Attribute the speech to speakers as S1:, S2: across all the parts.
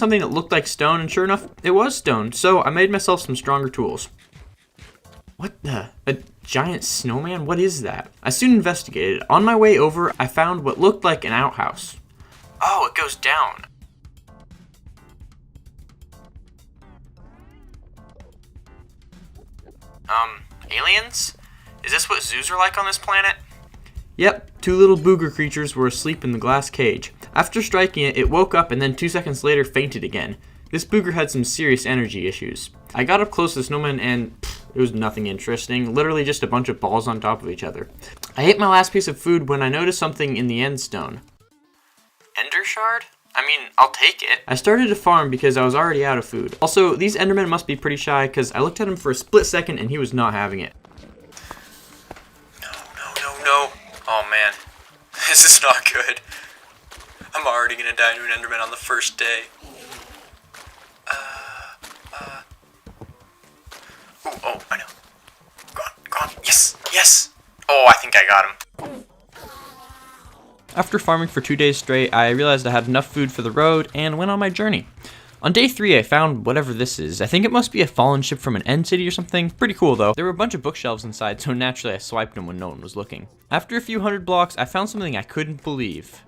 S1: something that looked like stone, and sure enough, it was stone. So I made myself some stronger tools. What the? A giant snowman? What is that? I soon investigated. On my way over, I found what looked like an outhouse. Oh, it goes down. Aliens? Is this what zoos are like on this planet? Yep, 2 little booger creatures were asleep in the glass cage. After striking it, it woke up and then 2 seconds later fainted again. This booger had some serious energy issues. I got up close to the snowman and it was nothing interesting, literally just a bunch of balls on top of each other. I ate my last piece of food when I noticed something in the end stone. Ender shard? I mean, I'll take it. I started to farm because I was already out of food. Also, these endermen must be pretty shy because I looked at him for a split second and he was not having it. No. Oh man, this is not good. I'm already gonna die to an enderman on the first day. Oh, I know. Go on. Yes. Oh, I think I got him. After farming for 2 days straight, I realized I had enough food for the road and went on my journey. On day 3, I found whatever this is. I think it must be a fallen ship from an end city or something. Pretty cool though. There were a bunch of bookshelves inside, so naturally I swiped them when no one was looking. After a few hundred blocks, I found something I couldn't believe.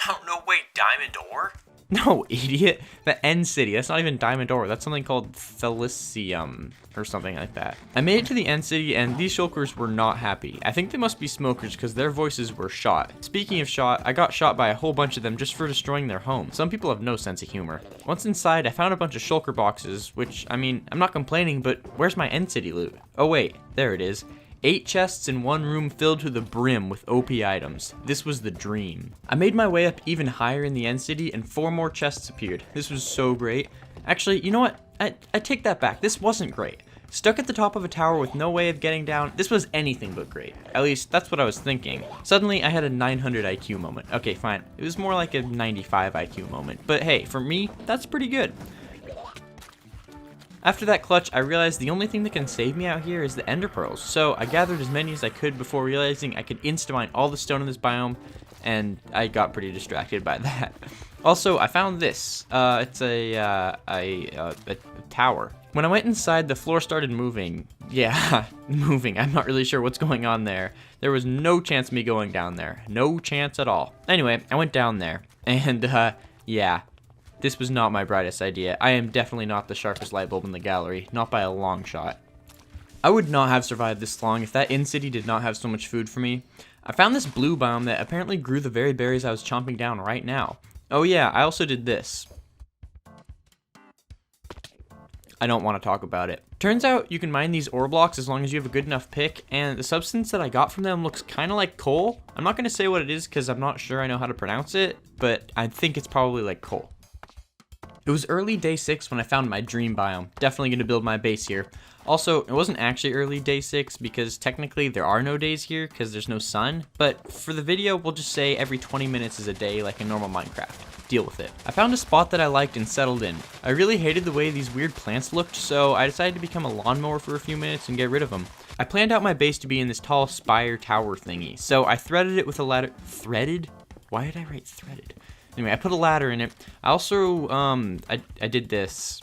S1: Oh, no way, diamond ore? No, idiot. The end city. That's not even diamond ore. That's something called Felicium or something like that. I made it to the end city and these shulkers were not happy. I think they must be smokers because their voices were shot. Speaking of shot, I got shot by a whole bunch of them just for destroying their home. Some people have no sense of humor. Once inside, I found a bunch of shulker boxes, which, I mean, I'm not complaining, but where's my end city loot? Oh wait, there it is. 8 chests in one room filled to the brim with OP items. This was the dream. I made my way up even higher in the end city and 4 more chests appeared. This was so great. Actually, you know what? I take that back. This wasn't great. Stuck at the top of a tower with no way of getting down, this was anything but great. At least, that's what I was thinking. Suddenly, I had a 900 IQ moment. Okay, fine. It was more like a 95 IQ moment. But hey, for me, that's pretty good. After that clutch, I realized the only thing that can save me out here is the ender pearls. So I gathered as many as I could before realizing I could insta-mine all the stone in this biome, and I got pretty distracted by that. Also, I found this. It's a tower. When I went inside, the floor started moving. Yeah, moving. I'm not really sure what's going on there. There was no chance of me going down there. No chance at all. Anyway, I went down there, and yeah. This was not my brightest idea. I am definitely not the sharpest light bulb in the gallery, not by a long shot. I would not have survived this long if that in-city did not have so much food for me. I found this blue biome that apparently grew the very berries I was chomping down right now. Oh yeah, I also did this. I don't want to talk about it. Turns out you can mine these ore blocks as long as you have a good enough pick, and the substance that I got from them looks kind of like coal. I'm not going to say what it is because I'm not sure I know how to pronounce it, but I think it's probably like coal. It was early day 6 when I found my dream biome. Definitely going to build my base here. Also, it wasn't actually early day 6 because technically there are no days here because there's no sun. But for the video, we'll just say every 20 minutes is a day like in normal Minecraft. Deal with it. I found a spot that I liked and settled in. I really hated the way these weird plants looked, so I decided to become a lawnmower for a few minutes and get rid of them. I planned out my base to be in this tall spire tower thingy, so I threaded it with a ladder. Threaded? Why did I write threaded? Anyway, I put a ladder in it. I also, I did this.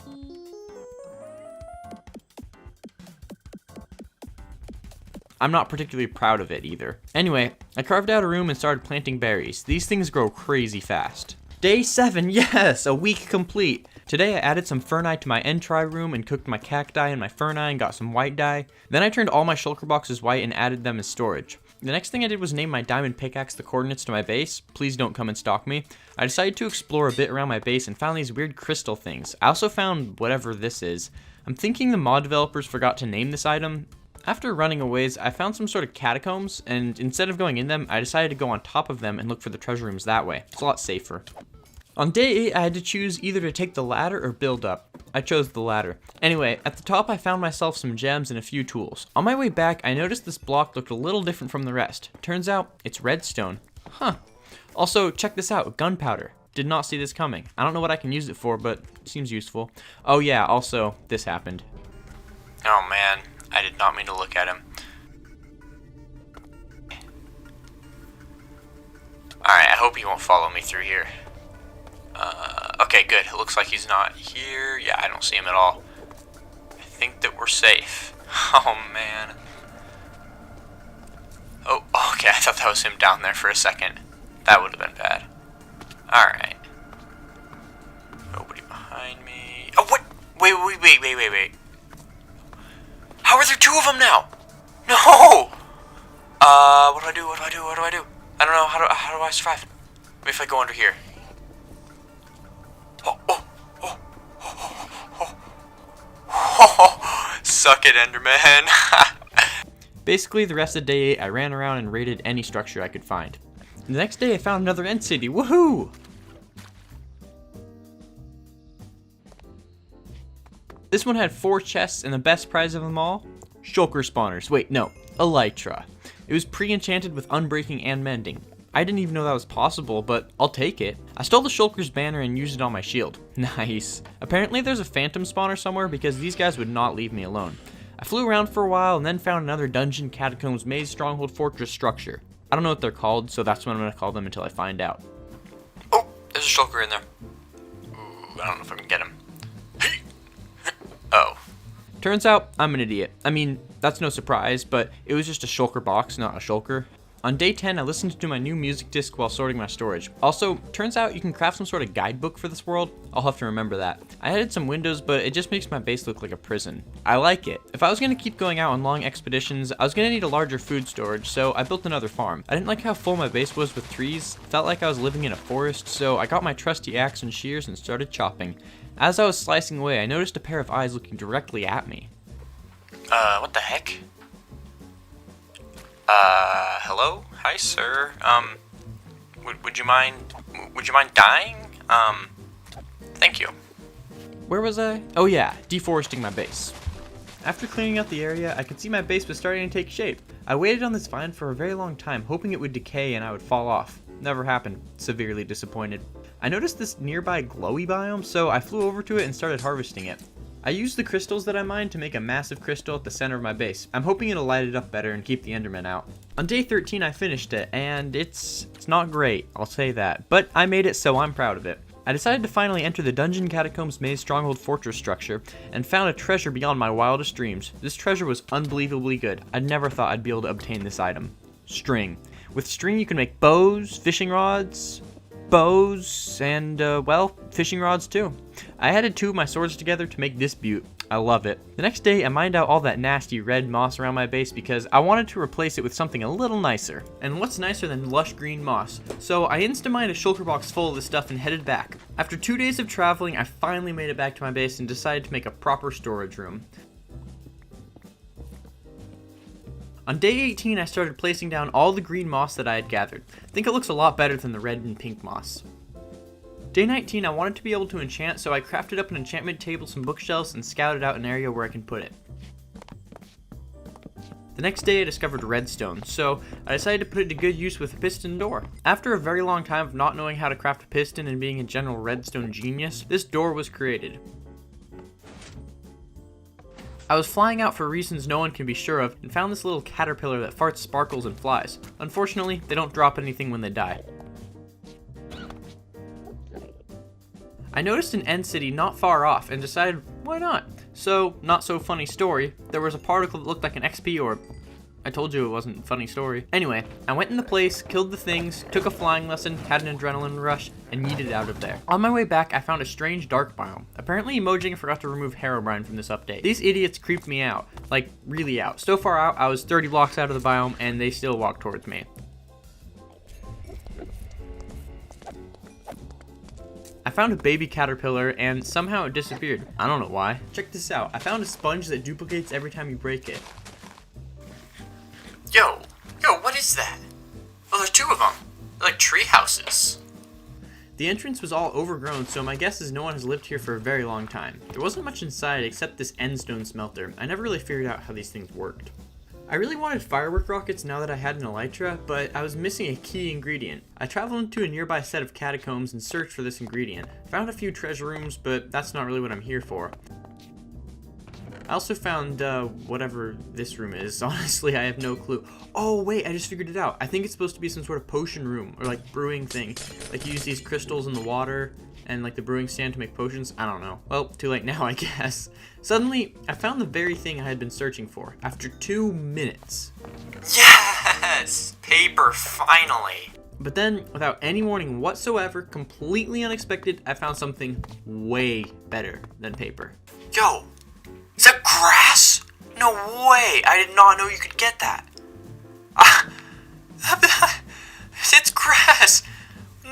S1: I'm not particularly proud of it either. Anyway, I carved out a room and started planting berries. These things grow crazy fast. Day 7, yes, a week complete. Today I added some fernite to my entry room and cooked my cacti and my fernite and got some white dye. Then I turned all my shulker boxes white and added them as storage. The next thing I did was name my diamond pickaxe the coordinates to my base. Please don't come and stalk me. I decided to explore a bit around my base and found these weird crystal things. I also found whatever this is. I'm thinking the mod developers forgot to name this item. After running a ways, I found some sort of catacombs, and instead of going in them, I decided to go on top of them and look for the treasure rooms that way. It's a lot safer. On day 8, I had to choose either to take the ladder or build up. I chose the latter. Anyway, at the top I found myself some gems and a few tools. On my way back, I noticed this block looked a little different from the rest. Turns out, it's redstone. Huh. Also, check this out, gunpowder. Did not see this coming. I don't know what I can use it for, but it seems useful. Oh yeah, also, this happened. Oh man, I did not mean to look at him. Alright, I hope he won't follow me through here. Okay, good. It looks like he's not here. Yeah, I don't see him at all. I think that we're safe. Oh, man. Oh, okay, I thought that was him down there for a second. That would have been bad. Alright. Nobody behind me. Oh, what? Wait. How are there two of them now? No! What do I do? I don't know. How do I survive? Maybe if I go under here. Suck it, Enderman. Basically, the rest of the day, I ran around and raided any structure I could find. The next day, I found another end city. Woohoo! This one had 4 chests, and the best prize of them all? Shulker spawners. Wait, no. Elytra. It was pre-enchanted with unbreaking and mending. I didn't even know that was possible, but I'll take it. I stole the Shulker's banner and used it on my shield. Nice. Apparently there's a phantom spawner somewhere because these guys would not leave me alone. I flew around for a while and then found another dungeon, catacombs, maze, stronghold, fortress structure. I don't know what they're called, so that's what I'm going to call them until I find out. Oh, there's a Shulker in there. Ooh, I don't know if I can get him. Oh. Turns out, I'm an idiot. I mean, that's no surprise, but it was just a Shulker box, not a Shulker. On day 10, I listened to my new music disc while sorting my storage. Also, turns out you can craft some sort of guidebook for this world. I'll have to remember that. I added some windows, but it just makes my base look like a prison. I like it. If I was going to keep going out on long expeditions, I was going to need a larger food storage, so I built another farm. I didn't like how full my base was with trees. Felt like I was living in a forest, so I got my trusty axe and shears and started chopping. As I was slicing away, I noticed a pair of eyes looking directly at me. What the heck? Hello? Hi, sir. Would you mind dying? Thank you. Where was I? Oh yeah, deforesting my base. After cleaning out the area, I could see my base was starting to take shape. I waited on this vine for a very long time, hoping it would decay and I would fall off. Never happened. Severely disappointed. I noticed this nearby glowy biome, so I flew over to it and started harvesting it. I used the crystals that I mined to make a massive crystal at the center of my base. I'm hoping it'll light it up better and keep the Endermen out. On day 13 I finished it, and it's not great, I'll say that, but I made it, so I'm proud of it. I decided to finally enter the dungeon, catacombs, maze, stronghold, fortress structure, and found a treasure beyond my wildest dreams. This treasure was unbelievably good. I never thought I'd be able to obtain this item. String. With string you can make bows, fishing rods, and, well, fishing rods too. I added 2 of my swords together to make this butte. I love it. The next day, I mined out all that nasty red moss around my base because I wanted to replace it with something a little nicer. And what's nicer than lush green moss? So I insta-mined a shulker box full of this stuff and headed back. After 2 days of traveling, I finally made it back to my base and decided to make a proper storage room. On day 18, I started placing down all the green moss that I had gathered. I think it looks a lot better than the red and pink moss. Day 19, I wanted to be able to enchant, so I crafted up an enchantment table, some bookshelves, and scouted out an area where I can put it. The next day I discovered redstone, so I decided to put it to good use with a piston door. After a very long time of not knowing how to craft a piston and being a general redstone genius, this door was created. I was flying out for reasons no one can be sure of and found this little caterpillar that farts sparkles and flies. Unfortunately, they don't drop anything when they die. I noticed an end city not far off and decided, why not? So, not so funny story, there was a particle that looked like an XP orb. I told you it wasn't a funny story. Anyway, I went in the place, killed the things, took a flying lesson, had an adrenaline rush, and yeeted out of there. On my way back, I found a strange dark biome. Apparently Emojing forgot to remove Herobrine from this update. These idiots creeped me out. Like, really out. So far out, I was 30 blocks out of the biome, and they still walked towards me. I found a baby caterpillar, and somehow it disappeared. I don't know why. Check this out. I found a sponge that duplicates every time you break it. Yo, what is that? Oh, there's 2 of them. They're like tree houses. The entrance was all overgrown, so my guess is no one has lived here for a very long time. There wasn't much inside except this endstone smelter. I never really figured out how these things worked. I really wanted firework rockets now that I had an elytra, but I was missing a key ingredient. I traveled to a nearby set of catacombs and searched for this ingredient. Found a few treasure rooms, but that's not really what I'm here for. I also found, whatever this room is. Honestly, I have no clue. Oh, wait, I just figured it out. I think it's supposed to be some sort of potion room, or like brewing thing. Like you use these crystals in the water, and like the brewing stand to make potions. I don't know. Well, too late now, I guess. Suddenly, I found the very thing I had been searching for after 2 minutes.
S2: Yes! Paper, finally!
S1: But then, without any warning whatsoever, completely unexpected, I found something way better than paper.
S2: Yo, is that grass? No way! I did not know you could get that. It's grass!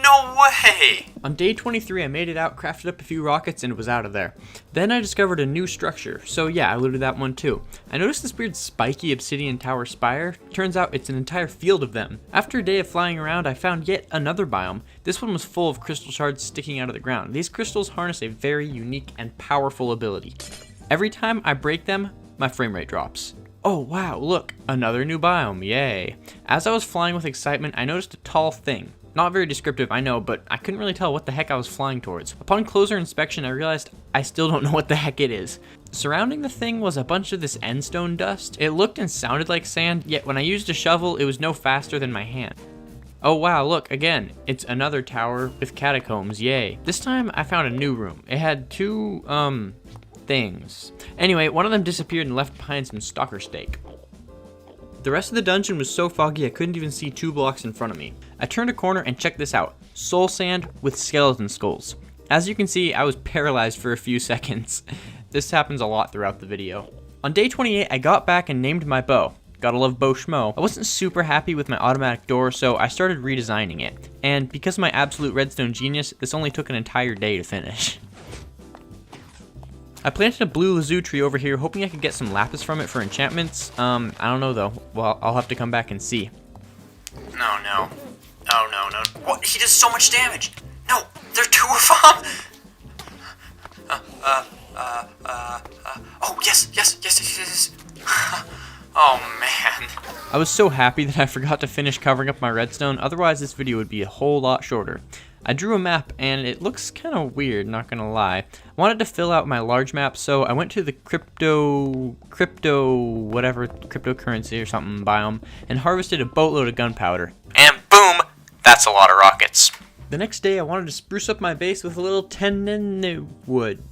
S2: No way!
S1: On day 23, I made it out, crafted up a few rockets, and was out of there. Then I discovered a new structure, so yeah, I looted that one too. I noticed this weird spiky obsidian tower spire. Turns out it's an entire field of them. After a day of flying around, I found yet another biome. This one was full of crystal shards sticking out of the ground. These crystals harness a very unique and powerful ability. Every time I break them, my frame rate drops. Oh wow, look, another new biome, yay. As I was flying with excitement, I noticed a tall thing. Not very descriptive, I know, but I couldn't really tell what the heck I was flying towards. Upon closer inspection, I realized I still don't know what the heck it is. Surrounding the thing was a bunch of this endstone dust. It looked and sounded like sand, yet when I used a shovel, it was no faster than my hand. Oh wow, look, again, it's another tower with catacombs, yay. This time, I found a new room. It had two, things. Anyway, one of them disappeared and left behind some stalker steak. The rest of the dungeon was so foggy I couldn't even see 2 blocks in front of me. I turned a corner and checked this out. Soul sand with skeleton skulls. As you can see, I was paralyzed for a few seconds. This happens a lot throughout the video. On day 28, I got back and named my bow. Gotta love bow schmo. I wasn't super happy with my automatic door, so I started redesigning it. And because of my absolute redstone genius, this only took an entire day to finish. I planted a blue lazoo tree over here, hoping I could get some lapis from it for enchantments. I don't know though. Well, I'll have to come back and see.
S2: No. Oh, no. What? He does so much damage. No, there are 2 of them. Oh, yes. Oh, man.
S1: I was so happy that I forgot to finish covering up my redstone, otherwise this video would be a whole lot shorter. I drew a map and it looks kind of weird, not gonna lie. I wanted to fill out my large map, so I went to the cryptocurrency or something biome and harvested a boatload of gunpowder.
S2: And boom, that's a lot of rockets.
S1: The next day I wanted to spruce up my base with a little tenene wood.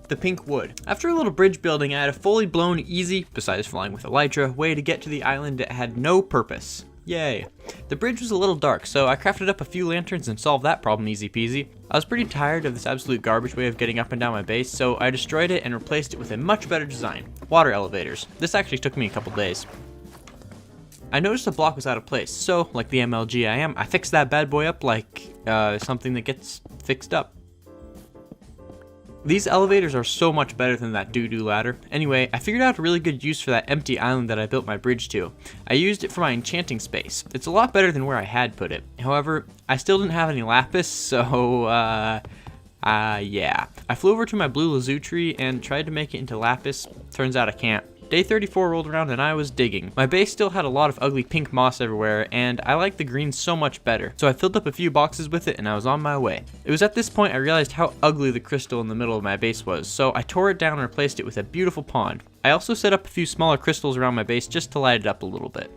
S1: The pink wood. After a little bridge building, I had a fully blown easy, besides flying with elytra, way to get to the island that had no purpose. Yay. The bridge was a little dark, so I crafted up a few lanterns and solved that problem easy peasy. I was pretty tired of this absolute garbage way of getting up and down my base, so I destroyed it and replaced it with a much better design. Water elevators. This actually took me a couple days. I noticed the block was out of place, so, like the MLG I am, I fixed that bad boy up like, something that gets fixed up. These elevators are so much better than that doo-doo ladder. Anyway, I figured out a really good use for that empty island that I built my bridge to. I used it for my enchanting space. It's a lot better than where I had put it. However, I still didn't have any lapis, so, yeah. I flew over to my blue lazoo tree and tried to make it into lapis. Turns out I can't. Day 34 rolled around and I was digging. My base still had a lot of ugly pink moss everywhere, and I liked the green so much better. So I filled up a few boxes with it and I was on my way. It was at this point I realized how ugly the crystal in the middle of my base was, so I tore it down and replaced it with a beautiful pond. I also set up a few smaller crystals around my base just to light it up a little bit.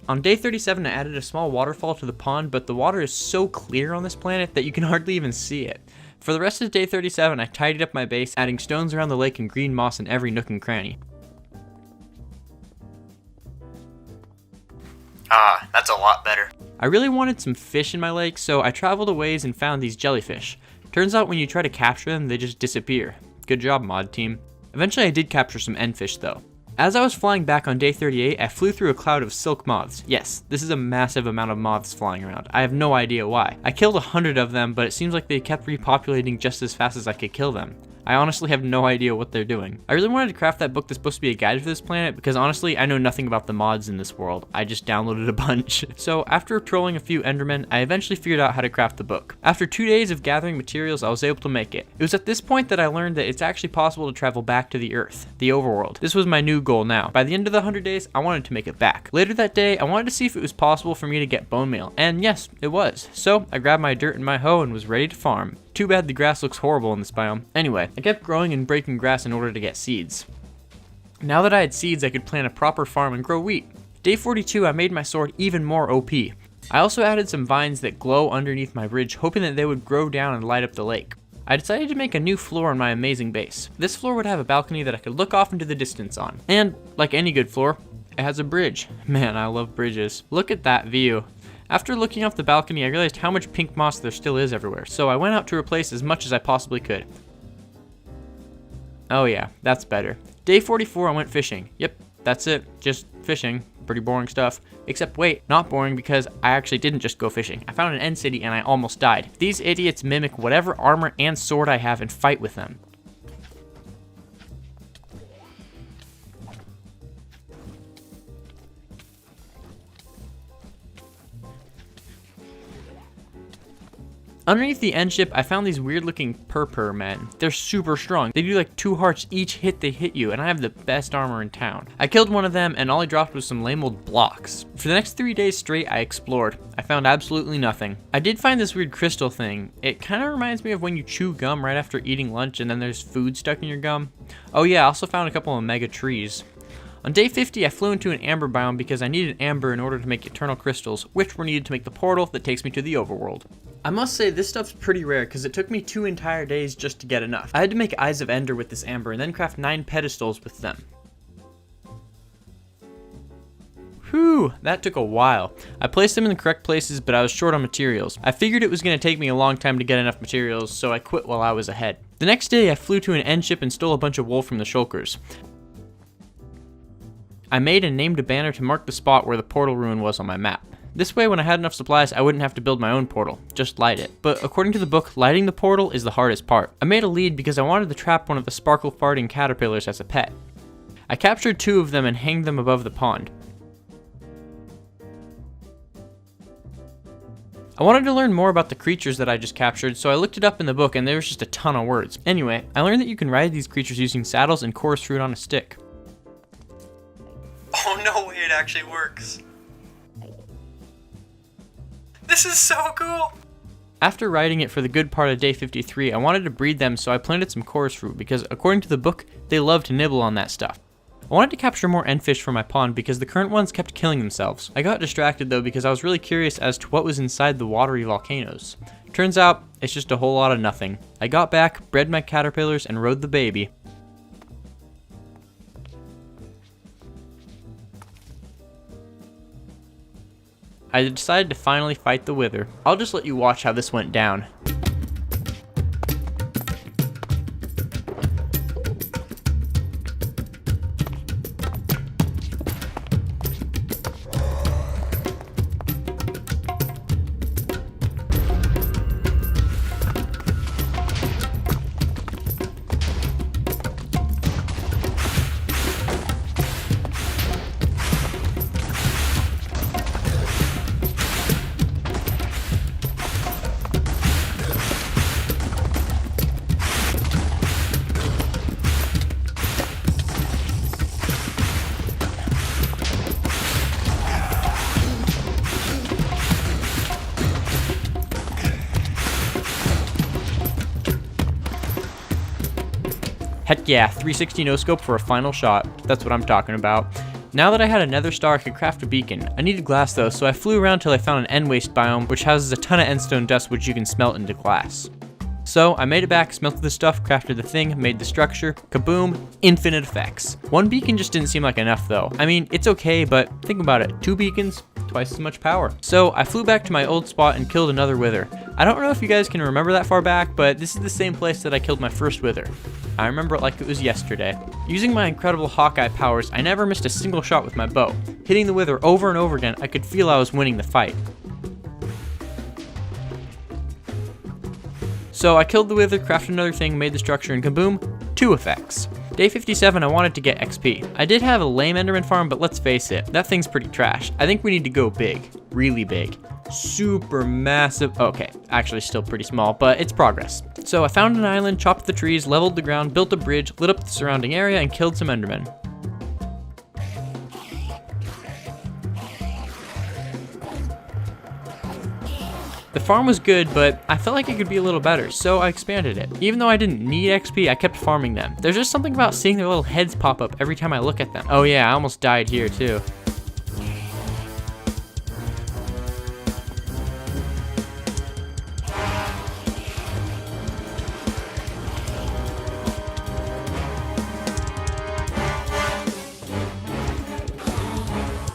S1: On day 37 I added a small waterfall to the pond, but the water is so clear on this planet that you can hardly even see it. For the rest of day 37, I tidied up my base, adding stones around the lake and green moss in every nook and cranny.
S2: Ah, that's a lot better.
S1: I really wanted some fish in my lake, so I traveled a ways and found these jellyfish. Turns out when you try to capture them, they just disappear. Good job, mod team. Eventually I did capture some endfish though. As I was flying back on day 38, I flew through a cloud of silk moths. Yes, this is a massive amount of moths flying around. I have no idea why. I killed 100 of them, but it seems like they kept repopulating just as fast as I could kill them. I honestly have no idea what they're doing. I really wanted to craft that book that's supposed to be a guide for this planet because honestly, I know nothing about the mods in this world. I just downloaded a bunch. So after trolling a few endermen, I eventually figured out how to craft the book. After 2 days of gathering materials, I was able to make it. It was at this point that I learned that it's actually possible to travel back to the Earth, the overworld. This was my new goal now. By the end of the 100 days, I wanted to make it back. Later that day, I wanted to see if it was possible for me to get bone meal, and yes, it was. So I grabbed my dirt and my hoe and was ready to farm. Too bad the grass looks horrible in this biome. Anyway, I kept growing and breaking grass in order to get seeds. Now that I had seeds, I could plant a proper farm and grow wheat. Day 42, I made my sword even more OP. I also added some vines that glow underneath my bridge, hoping that they would grow down and light up the lake. I decided to make a new floor on my amazing base. This floor would have a balcony that I could look off into the distance on. And, like any good floor, it has a bridge. Man, I love bridges. Look at that view. After looking off the balcony, I realized how much pink moss there still is everywhere, so I went out to replace as much as I possibly could. Oh yeah, that's better. Day 44, I went fishing. Yep, that's it, just fishing. Pretty boring stuff. Except wait, not boring because I actually didn't just go fishing. I found an end city and I almost died. These idiots mimic whatever armor and sword I have and fight with them. Underneath the end ship, I found these weird looking purpur men. They're super strong. They do like 2 hearts each hit they hit you, and I have the best armor in town. I killed one of them, and all I dropped was some lame old blocks. For the next 3 days straight, I explored. I found absolutely nothing. I did find this weird crystal thing. It kind of reminds me of when you chew gum right after eating lunch and then there's food stuck in your gum. Oh yeah, I also found a couple of mega trees. On day 50, I flew into an amber biome because I needed amber in order to make eternal crystals, which were needed to make the portal that takes me to the overworld. I must say, this stuff's pretty rare because it took me 2 entire days just to get enough. I had to make Eyes of Ender with this amber and then craft 9 pedestals with them. Whew, that took a while. I placed them in the correct places, but I was short on materials. I figured it was going to take me a long time to get enough materials, so I quit while I was ahead. The next day, I flew to an end ship and stole a bunch of wool from the shulkers. I made and named a banner to mark the spot where the portal ruin was on my map. This way, when I had enough supplies, I wouldn't have to build my own portal, just light it. But according to the book, lighting the portal is the hardest part. I made a lead because I wanted to trap one of the sparkle farting caterpillars as a pet. I captured 2 of them and hanged them above the pond. I wanted to learn more about the creatures that I just captured, so I looked it up in the book and there was just a ton of words. Anyway, I learned that you can ride these creatures using saddles and chorus fruit on a stick.
S2: Oh, no way it actually works. This is so cool.
S1: After riding it for the good part of day 53, I wanted to breed them, so I planted some chorus fruit because according to the book, they love to nibble on that stuff. I wanted to capture more endfish for my pond because the current ones kept killing themselves. I got distracted though because I was really curious as to what was inside the watery volcanoes. Turns out, it's just a whole lot of nothing. I got back, bred my caterpillars, and rode the baby. I decided to finally fight the wither. I'll just let you watch how this went down. Heck yeah, 360 no scope for a final shot. That's what I'm talking about. Now that I had a nether star, I could craft a beacon. I needed glass though, so I flew around till I found an end waste biome, which houses a ton of endstone dust which you can smelt into glass. So I made it back, smelted the stuff, crafted the thing, made the structure, kaboom, infinite effects. 1 beacon just didn't seem like enough though. I mean, it's okay, but think about it, 2 beacons, twice as much power. So I flew back to my old spot and killed another wither. I don't know if you guys can remember that far back, but this is the same place that I killed my first wither. I remember it like it was yesterday. Using my incredible Hawkeye powers, I never missed a single shot with my bow. Hitting the wither over and over again, I could feel I was winning the fight. So I killed the wither, crafted another thing, made the structure, and kaboom, 2 effects. Day 57, I wanted to get XP. I did have a lame enderman farm, but let's face it, that thing's pretty trash. I think we need to go big, really big. Super massive, okay, actually still pretty small, but it's progress. So I found an island, chopped the trees, leveled the ground, built a bridge, lit up the surrounding area, and killed some endermen. The farm was good, but I felt like it could be a little better, so I expanded it. Even though I didn't need XP, I kept farming them. There's just something about seeing their little heads pop up every time I look at them. Oh yeah, I almost died here too.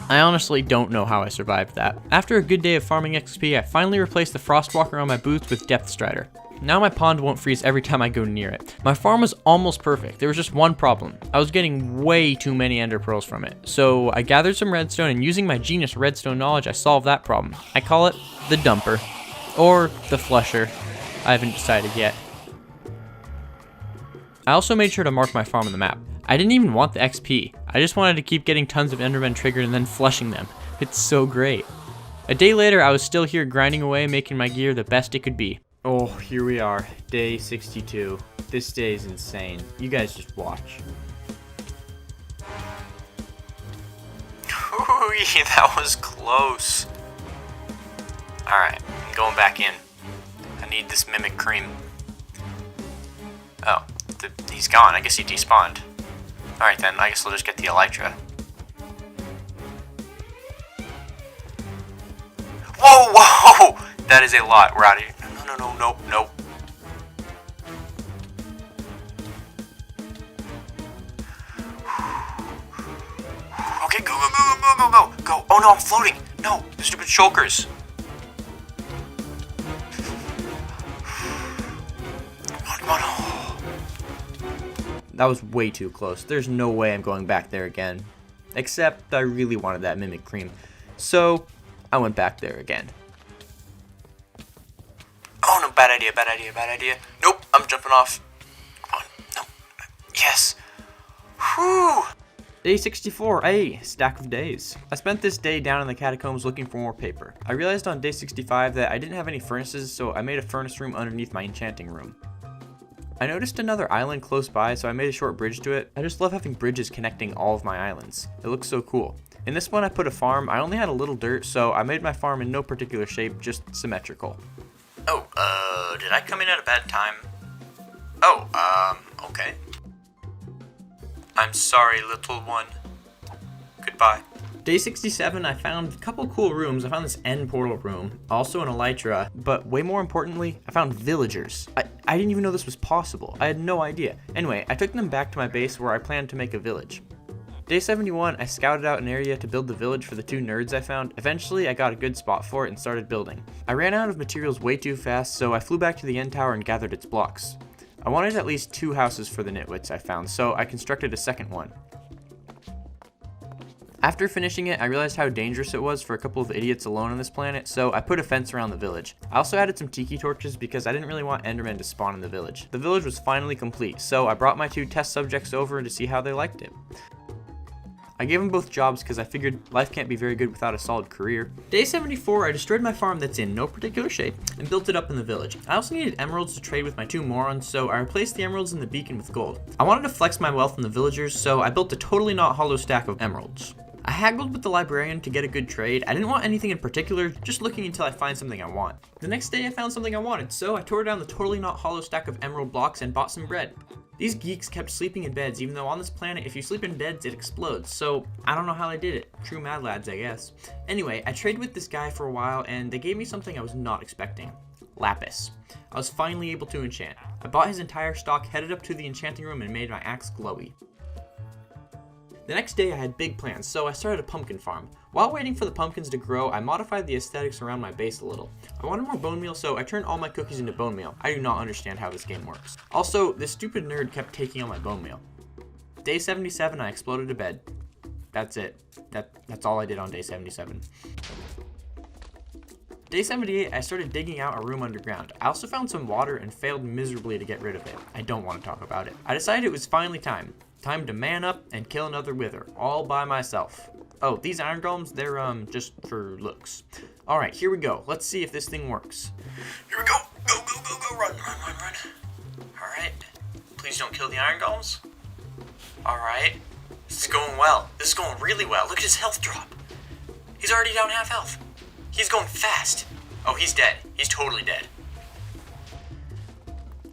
S1: I honestly don't know how I survived that. After a good day of farming XP, I finally replaced the Frostwalker on my boots with Depth Strider. Now my pond won't freeze every time I go near it. My farm was almost perfect. There was just one problem. I was getting way too many ender pearls from it. So I gathered some redstone, and using my genius redstone knowledge, I solved that problem. I call it the dumper. Or the flusher. I haven't decided yet. I also made sure to mark my farm on the map. I didn't even want the XP. I just wanted to keep getting tons of endermen triggered and then flushing them. It's so great. A day later, I was still here grinding away, making my gear the best it could be. Oh, here we are, day 62. This day is insane. You guys just watch.
S2: Ooh, that was close. Alright, I'm going back in. I need this mimic cream. Oh, he's gone. I guess he despawned. Alright then, I guess I'll just get the elytra. Whoa, whoa! That is a lot. We're out of here. No. Okay, go. Oh no, I'm floating. No, the stupid shulkers. Come on.
S1: That was way too close. There's no way I'm going back there again. Except I really wanted that mimic cream. So I went back there again.
S2: Oh no, bad idea. Nope, I'm jumping off. Come on, no. Yes. Whew.
S1: Day 64, hey, stack of days. I spent this day down in the catacombs looking for more paper. I realized on day 65 that I didn't have any furnaces, so I made a furnace room underneath my enchanting room. I noticed another island close by, so I made a short bridge to it. I just love having bridges connecting all of my islands. It looks so cool. In this one I put a farm. I only had a little dirt, so I made my farm in no particular shape, just symmetrical.
S2: Oh, did I come in at a bad time? Okay. I'm sorry, little one. Goodbye.
S1: Day 67, I found a couple cool rooms. I found this end portal room, also an elytra, but way more importantly, I found villagers. I didn't even know this was possible. I had no idea. Anyway, I took them back to my base where I planned to make a village. Day 71, I scouted out an area to build the village for the 2 nerds I found. Eventually, I got a good spot for it and started building. I ran out of materials way too fast, so I flew back to the end tower and gathered its blocks. I wanted at least 2 houses for the nitwits I found, so I constructed a second one. After finishing it, I realized how dangerous it was for a couple of idiots alone on this planet, so I put a fence around the village. I also added some tiki torches because I didn't really want endermen to spawn in the village. The village was finally complete, so I brought my 2 test subjects over to see how they liked it. I gave them both jobs because I figured life can't be very good without a solid career. Day 74, I destroyed my farm that's in no particular shape and built it up in the village. I also needed emeralds to trade with my 2 morons, so I replaced the emeralds in the beacon with gold. I wanted to flex my wealth on the villagers, so I built a totally not hollow stack of emeralds. I haggled with the librarian to get a good trade. I didn't want anything in particular, just looking until I find something I want. The next day I found something I wanted, so I tore down the totally not hollow stack of emerald blocks and bought some bread. These geeks kept sleeping in beds, even though on this planet, if you sleep in beds, it explodes, so I don't know how they did it. True mad lads, I guess. Anyway, I traded with this guy for a while, and they gave me something I was not expecting. Lapis. I was finally able to enchant. I bought his entire stock, headed up to the enchanting room, and made my axe glowy. The next day I had big plans, so I started a pumpkin farm. While waiting for the pumpkins to grow, I modified the aesthetics around my base a little. I wanted more bone meal, so I turned all my cookies into bone meal. I do not understand how this game works. Also, this stupid nerd kept taking all my bone meal. Day 77, I exploded a bed. That's it. That's all I did on day 77. Day 78, I started digging out a room underground. I also found some water and failed miserably to get rid of it. I don't want to talk about it. I decided it was finally time. Time to man up and kill another wither, all by myself. Oh, these iron golems, they're just for looks. Alright, here we go. Let's see if this thing works.
S2: Here we go. Go. Run. Alright. Please don't kill the iron golems. Alright. This is going well. This is going really well. Look at his health drop. He's already down half health. He's going fast. Oh, he's dead. He's totally dead.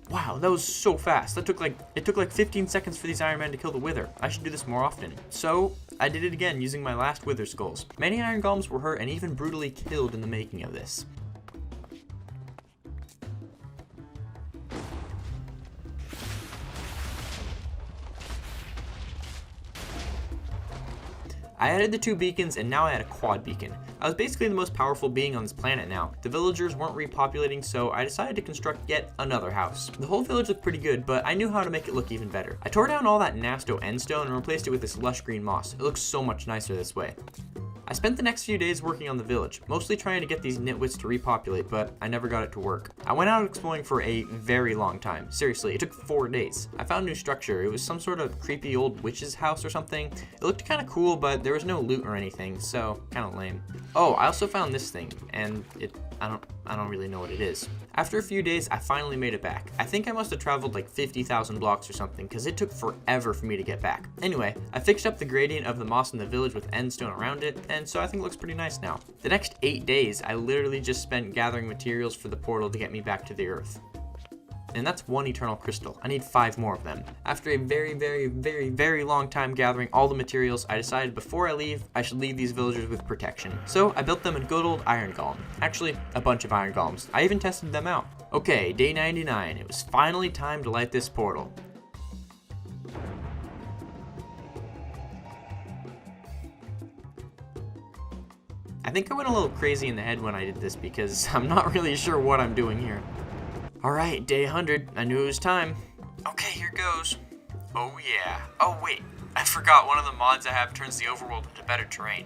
S1: Wow, that was so fast. It took like 15 seconds for these Iron Men to kill the Wither. I should do this more often. So, I did it again using my last Wither Skulls. Many Iron Golems were hurt and even brutally killed in the making of this. I added the 2 beacons and now I had a quad beacon. I was basically the most powerful being on this planet now. The villagers weren't repopulating, so I decided to construct yet another house. The whole village looked pretty good, but I knew how to make it look even better. I tore down all that Nasto endstone and replaced it with this lush green moss. It looks so much nicer this way. I spent the next few days working on the village, mostly trying to get these nitwits to repopulate, but I never got it to work. I went out exploring for a very long time. Seriously, it took 4 days. I found a new structure. It was some sort of creepy old witch's house or something. It looked kind of cool, but there was no loot or anything, so kind of lame. Oh, I also found this thing, and I don't really know what it is. After a few days, I finally made it back. I think I must have traveled like 50,000 blocks or something, because it took forever for me to get back. Anyway, I fixed up the gradient of the moss in the village with endstone around it, and so I think it looks pretty nice now. The next 8 days, I literally just spent gathering materials for the portal to get me back to the Earth. And that's 1 eternal crystal. I need 5 more of them. After a very long time gathering all the materials, I decided before I leave, I should leave these villagers with protection. So I built them a good old iron golem. Actually, a bunch of iron golems. I even tested them out. Okay, day 99. It was finally time to light this portal. I think I went a little crazy in the head when I did this because I'm not really sure what I'm doing here. Alright, day 100. I knew it was time. Okay, here goes. Oh yeah. Oh wait, I forgot one of the mods I have turns the overworld into better terrain.